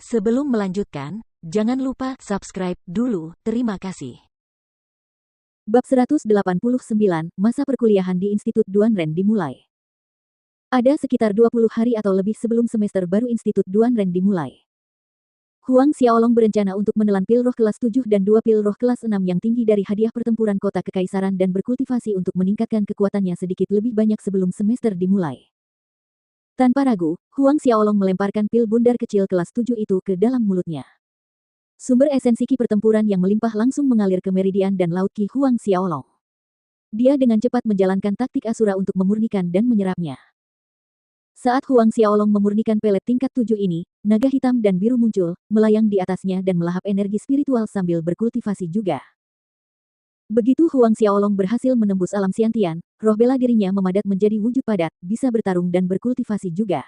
Sebelum melanjutkan, jangan lupa subscribe dulu. Terima kasih. Bab 189, Masa Perkuliahan di Institut Duanren dimulai. Ada sekitar 20 hari atau lebih sebelum semester baru Institut Duanren dimulai. Huang Xiaolong berencana untuk menelan pil roh kelas 7 dan 2 pil roh kelas 6 yang tinggi dari hadiah pertempuran kota kekaisaran dan berkultivasi untuk meningkatkan kekuatannya sedikit lebih banyak sebelum semester dimulai. Tanpa ragu, Huang Xiaolong melemparkan pil bundar kecil kelas 7 itu ke dalam mulutnya. Sumber esensi ki pertempuran yang melimpah langsung mengalir ke meridian dan laut ki Huang Xiaolong. Dia dengan cepat menjalankan taktik Asura untuk memurnikan dan menyerapnya. Saat Huang Xiaolong memurnikan pelet tingkat 7 ini, naga hitam dan biru muncul, melayang di atasnya dan melahap energi spiritual sambil berkultivasi juga. Begitu Huang Xiaolong berhasil menembus alam Xiantian, roh bela dirinya memadat menjadi wujud padat, bisa bertarung dan berkultivasi juga.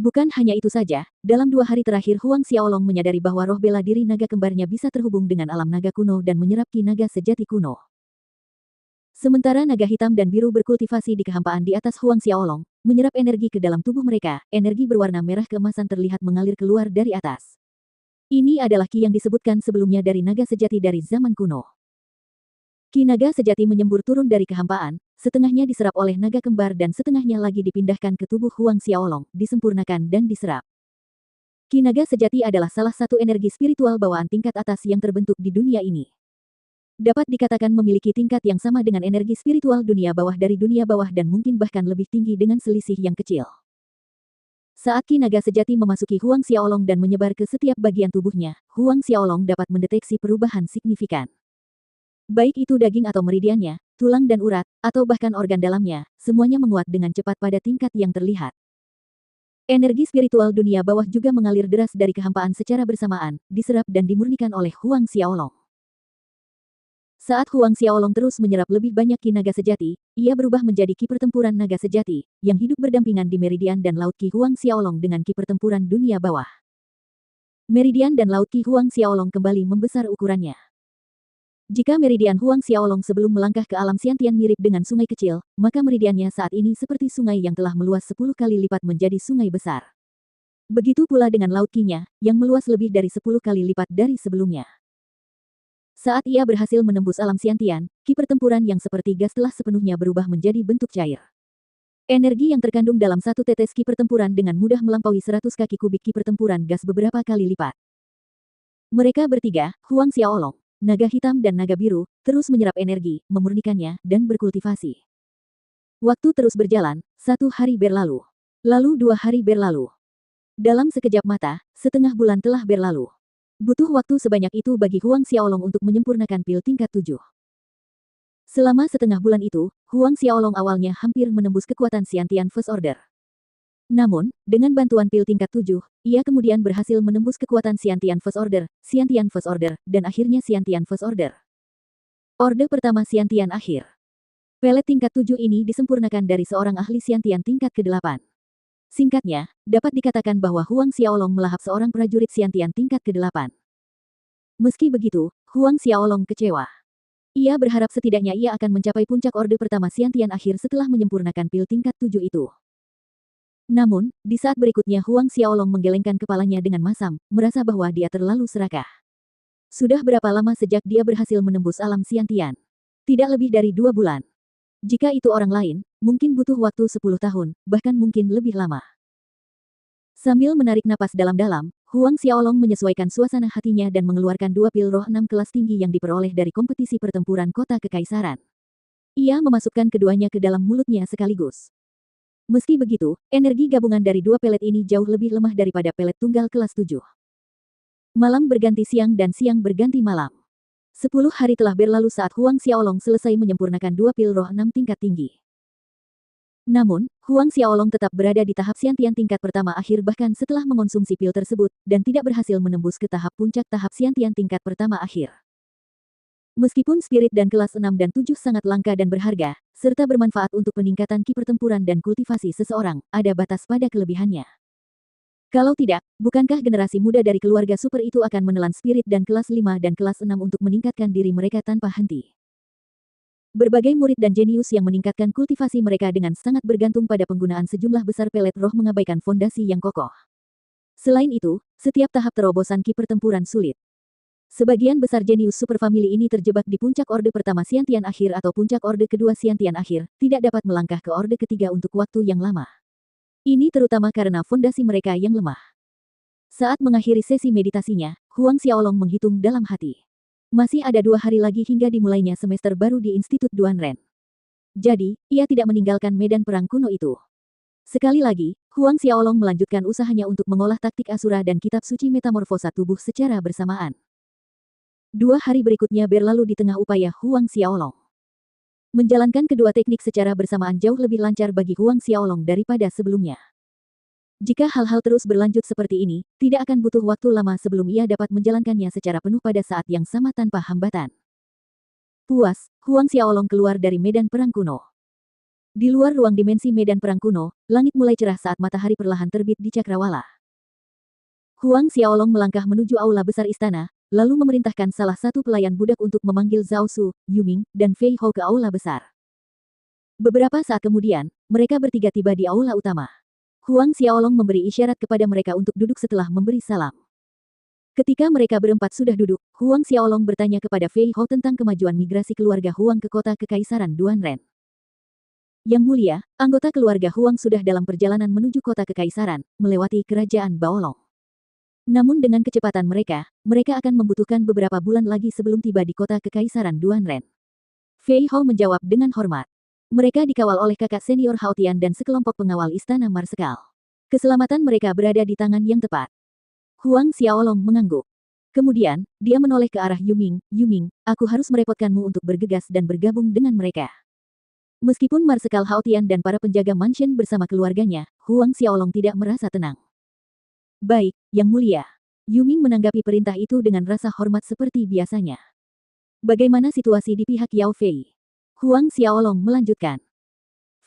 Bukan hanya itu saja, dalam 2 hari terakhir Huang Xiaolong menyadari bahwa roh bela diri naga kembarnya bisa terhubung dengan alam naga kuno dan menyerap ki naga sejati kuno. Sementara naga hitam dan biru berkultivasi di kehampaan di atas Huang Xiaolong, menyerap energi ke dalam tubuh mereka, energi berwarna merah keemasan terlihat mengalir keluar dari atas. Ini adalah ki yang disebutkan sebelumnya dari naga sejati dari zaman kuno. Ki naga sejati menyembur turun dari kehampaan, setengahnya diserap oleh naga kembar dan setengahnya lagi dipindahkan ke tubuh Huang Xiaolong, disempurnakan dan diserap. Ki naga sejati adalah salah satu energi spiritual bawaan tingkat atas yang terbentuk di dunia ini. Dapat dikatakan memiliki tingkat yang sama dengan energi spiritual dunia bawah dari dunia bawah dan mungkin bahkan lebih tinggi dengan selisih yang kecil. Saat ki naga sejati memasuki Huang Xiaolong dan menyebar ke setiap bagian tubuhnya, Huang Xiaolong dapat mendeteksi perubahan signifikan. Baik itu daging atau meridiannya, tulang dan urat, atau bahkan organ dalamnya, semuanya menguat dengan cepat pada tingkat yang terlihat. Energi spiritual dunia bawah juga mengalir deras dari kehampaan secara bersamaan, diserap dan dimurnikan oleh Huang Xiaolong. Saat Huang Xiaolong terus menyerap lebih banyak ki naga sejati, ia berubah menjadi ki pertempuran naga sejati, yang hidup berdampingan di meridian dan laut ki Huang Xiaolong dengan ki pertempuran dunia bawah. Meridian dan laut ki Huang Xiaolong kembali membesar ukurannya. Jika meridian Huang Xiaolong sebelum melangkah ke alam Xiantian mirip dengan sungai kecil, maka meridiannya saat ini seperti sungai yang telah meluas 10 kali lipat menjadi sungai besar. Begitu pula dengan laut ki-nya, yang meluas lebih dari 10 kali lipat dari sebelumnya. Saat ia berhasil menembus alam Xiantian, ki pertempuran yang seperti gas telah sepenuhnya berubah menjadi bentuk cair. Energi yang terkandung dalam satu tetes ki pertempuran dengan mudah melampaui 100 kaki kubik ki pertempuran gas beberapa kali lipat. Mereka bertiga, Huang Xiaolong, naga hitam dan naga biru, terus menyerap energi, memurnikannya, dan berkultivasi. Waktu terus berjalan, 1 hari berlalu. Lalu 2 hari berlalu. Dalam sekejap mata, setengah bulan telah berlalu. Butuh waktu sebanyak itu bagi Huang Xiaolong untuk menyempurnakan pil tingkat 7. Selama setengah bulan itu, Huang Xiaolong awalnya hampir menembus kekuatan Xiantian First Order. Namun, dengan bantuan pil tingkat 7, ia kemudian berhasil menembus kekuatan Xiantian First Order, dan akhirnya Xiantian First Order. Orde pertama Xiantian akhir. Pelet tingkat 7 ini disempurnakan dari seorang ahli Xiantian tingkat ke-8. Singkatnya, dapat dikatakan bahwa Huang Xiaolong melahap seorang prajurit Xiantian tingkat ke-8. Meski begitu, Huang Xiaolong kecewa. Ia berharap setidaknya ia akan mencapai puncak orde pertama Xiantian akhir setelah menyempurnakan pil tingkat 7 itu. Namun, di saat berikutnya Huang Xiaolong menggelengkan kepalanya dengan masam, merasa bahwa dia terlalu serakah. Sudah berapa lama sejak dia berhasil menembus alam Xiantian? Tidak lebih dari 2 bulan. Jika itu orang lain, mungkin butuh waktu 10 tahun, bahkan mungkin lebih lama. Sambil menarik napas dalam-dalam, Huang Xiaolong menyesuaikan suasana hatinya dan mengeluarkan 2 pil roh 6 kelas tinggi yang diperoleh dari kompetisi pertempuran kota kekaisaran. Ia memasukkan keduanya ke dalam mulutnya sekaligus. Meski begitu, energi gabungan dari 2 pelet ini jauh lebih lemah daripada pelet tunggal kelas 7. Malam berganti siang dan siang berganti malam. 10 hari telah berlalu saat Huang Xiaolong selesai menyempurnakan 2 pil roh 6 tingkat tinggi. Namun, Huang Xiaolong tetap berada di tahap Xiantian tingkat pertama akhir bahkan setelah mengonsumsi pil tersebut, dan tidak berhasil menembus ke tahap puncak tahap Xiantian tingkat pertama akhir. Meskipun spirit dan kelas 6 dan 7 sangat langka dan berharga, serta bermanfaat untuk peningkatan ki pertempuran dan kultivasi seseorang, ada batas pada kelebihannya. Kalau tidak, bukankah generasi muda dari keluarga super itu akan menelan spirit dan kelas 5 dan kelas 6 untuk meningkatkan diri mereka tanpa henti? Berbagai murid dan jenius yang meningkatkan kultivasi mereka dengan sangat bergantung pada penggunaan sejumlah besar pelet roh mengabaikan fondasi yang kokoh. Selain itu, setiap tahap terobosan ki pertempuran sulit. Sebagian besar jenius superfamili ini terjebak di puncak orde pertama Xiantian akhir atau puncak orde kedua Xiantian akhir, tidak dapat melangkah ke orde ketiga untuk waktu yang lama. Ini terutama karena fondasi mereka yang lemah. Saat mengakhiri sesi meditasinya, Huang Xiaolong menghitung dalam hati. Masih ada 2 hari lagi hingga dimulainya semester baru di Institut Duanren. Jadi, ia tidak meninggalkan medan perang kuno itu. Sekali lagi, Huang Xiaolong melanjutkan usahanya untuk mengolah taktik Asura dan kitab suci metamorfosa tubuh secara bersamaan. 2 hari berikutnya berlalu di tengah upaya Huang Xiaolong. Menjalankan kedua teknik secara bersamaan jauh lebih lancar bagi Huang Xiaolong daripada sebelumnya. Jika hal-hal terus berlanjut seperti ini, tidak akan butuh waktu lama sebelum ia dapat menjalankannya secara penuh pada saat yang sama tanpa hambatan. Puas, Huang Xiaolong keluar dari medan perang kuno. Di luar ruang dimensi medan perang kuno, langit mulai cerah saat matahari perlahan terbit di cakrawala. Huang Xiaolong melangkah menuju aula besar istana, lalu memerintahkan salah satu pelayan budak untuk memanggil Zhao Su, Yuming, dan Fei Hou ke aula besar. Beberapa saat kemudian, mereka bertiga tiba di aula utama. Huang Xiaolong memberi isyarat kepada mereka untuk duduk setelah memberi salam. Ketika mereka berempat sudah duduk, Huang Xiaolong bertanya kepada Fei Hou tentang kemajuan migrasi keluarga Huang ke kota Kekaisaran Duanren. Yang mulia, anggota keluarga Huang sudah dalam perjalanan menuju kota Kekaisaran, melewati kerajaan Baolong. Namun dengan kecepatan mereka akan membutuhkan beberapa bulan lagi sebelum tiba di kota Kekaisaran Duanren. Fei Hou menjawab dengan hormat. Mereka dikawal oleh kakak senior Hao Tian dan sekelompok pengawal istana Marsekal. Keselamatan mereka berada di tangan yang tepat. Huang Xiaolong mengangguk. Kemudian, dia menoleh ke arah Yuming. Yuming, aku harus merepotkanmu untuk bergegas dan bergabung dengan mereka. Meskipun Marsekal Hao Tian dan para penjaga mansion bersama keluarganya, Huang Xiaolong tidak merasa tenang. Baik, Yang Mulia. Yuming menanggapi perintah itu dengan rasa hormat seperti biasanya. Bagaimana situasi di pihak Yao Fei? Huang Xiaolong melanjutkan.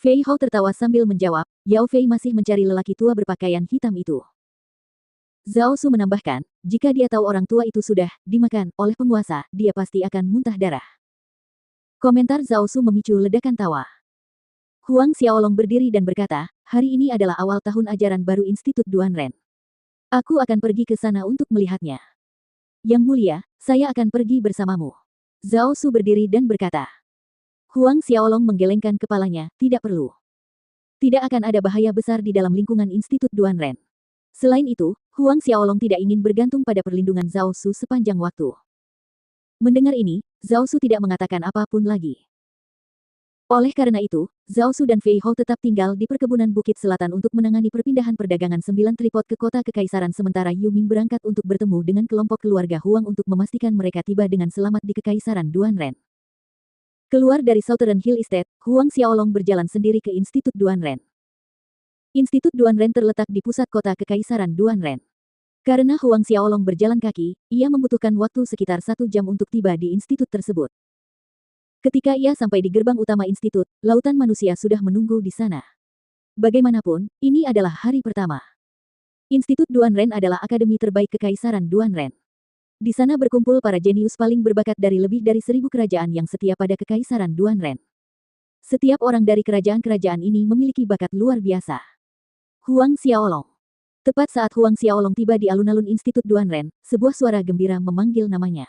Fei Hou tertawa sambil menjawab, Yao Fei masih mencari lelaki tua berpakaian hitam itu. Zhao Su menambahkan, jika dia tahu orang tua itu sudah dimakan oleh penguasa, dia pasti akan muntah darah. Komentar Zhao Su memicu ledakan tawa. Huang Xiaolong berdiri dan berkata, hari ini adalah awal tahun ajaran baru Institut Duanren. Aku akan pergi ke sana untuk melihatnya. Yang Mulia, saya akan pergi bersamamu. Zhao Su berdiri dan berkata. Huang Xiaolong menggelengkan kepalanya, tidak perlu. Tidak akan ada bahaya besar di dalam lingkungan Institut Duanren. Selain itu, Huang Xiaolong tidak ingin bergantung pada perlindungan Zhao Su sepanjang waktu. Mendengar ini, Zhao Su tidak mengatakan apapun lagi. Oleh karena itu, Zhao Su dan Fei Hou tetap tinggal di perkebunan Bukit Selatan untuk menangani perpindahan perdagangan 9 tripod ke kota Kekaisaran sementara Yuming berangkat untuk bertemu dengan kelompok keluarga Huang untuk memastikan mereka tiba dengan selamat di Kekaisaran Duanren. Keluar dari Southern Hill Estate, Huang Xiaolong berjalan sendiri ke Institut Duanren. Institut Duanren terletak di pusat kota Kekaisaran Duanren. Karena Huang Xiaolong berjalan kaki, ia membutuhkan waktu sekitar 1 jam untuk tiba di institut tersebut. Ketika ia sampai di gerbang utama institut, lautan manusia sudah menunggu di sana. Bagaimanapun, ini adalah hari pertama. Institut Duanren adalah akademi terbaik Kekaisaran Duanren. Di sana berkumpul para jenius paling berbakat dari lebih dari 1000 kerajaan yang setia pada Kekaisaran Duanren. Setiap orang dari kerajaan-kerajaan ini memiliki bakat luar biasa. Huang Xiaolong. Tepat saat Huang Xiaolong tiba di alun-alun Institut Duanren, sebuah suara gembira memanggil namanya.